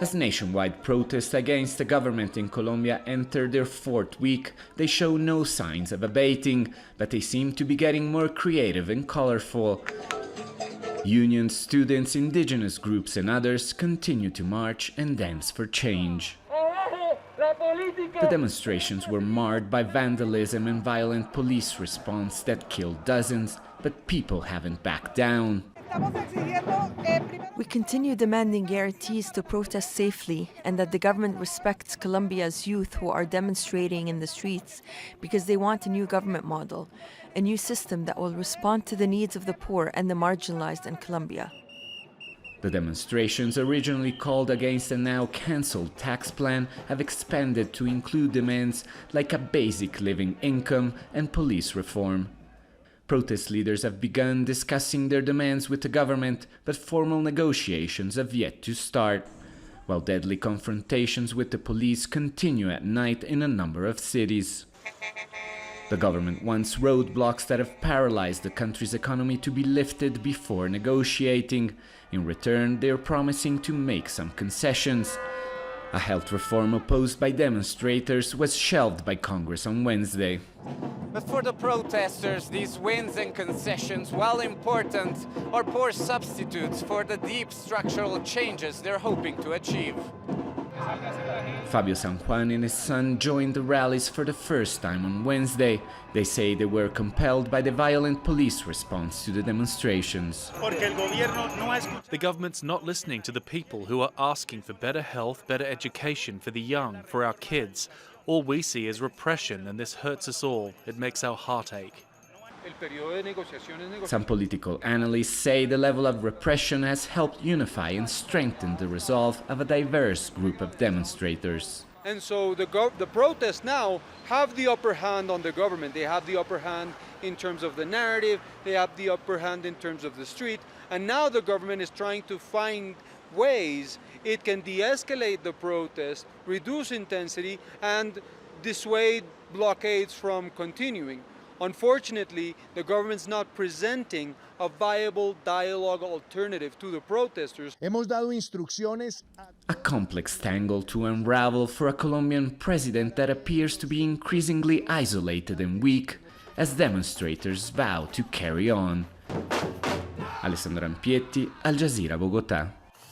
As nationwide protests against the government in Colombia enter their fourth week, they show no signs of abating, but they seem to be getting more creative and colorful. Unions, students, indigenous groups and others continue to march and dance for change. The demonstrations were marred by vandalism and violent police response that killed dozens, but people haven't backed down. We continue demanding guarantees to protest safely and that the government respects Colombia's youth who are demonstrating in the streets because they want a new government model, a new system that will respond to the needs of the poor and the marginalized in Colombia. The demonstrations, originally called against a now cancelled tax plan, have expanded to include demands like a basic living income and police reform. Protest leaders have begun discussing their demands with the government, but formal negotiations have yet to start, while deadly confrontations with the police continue at night in a number of cities. The government wants roadblocks that have paralyzed the country's economy to be lifted before negotiating. In return, they are promising to make some concessions. A health reform opposed by demonstrators was shelved by Congress on Wednesday. But for the protesters, these wins and concessions, while important, are poor substitutes for the deep structural changes they're hoping to achieve. FABIO SANJUAN and his son joined the rallies for the first time on Wednesday. They say they were compelled by the violent police response to the demonstrations. The government's not listening to the people who are asking for better health, better education for the young, for our kids. All we see is repression, and this hurts us all. It makes our heart ache. Some political analysts say the level of repression has helped unify and strengthen the resolve of a diverse group of demonstrators. And so the protests now have the upper hand on the government. They have the upper hand in terms of the narrative, they have the upper hand in terms of the street, and now the government is trying to find ways it can de-escalate the protest, reduce intensity, and dissuade blockades from continuing. Unfortunately, the government's not presenting a viable dialogue alternative to the protesters. A complex tangle to unravel for a Colombian president that appears to be increasingly isolated and weak as demonstrators vow to carry on. Alessandro Rampietti, Al Jazeera, Bogota.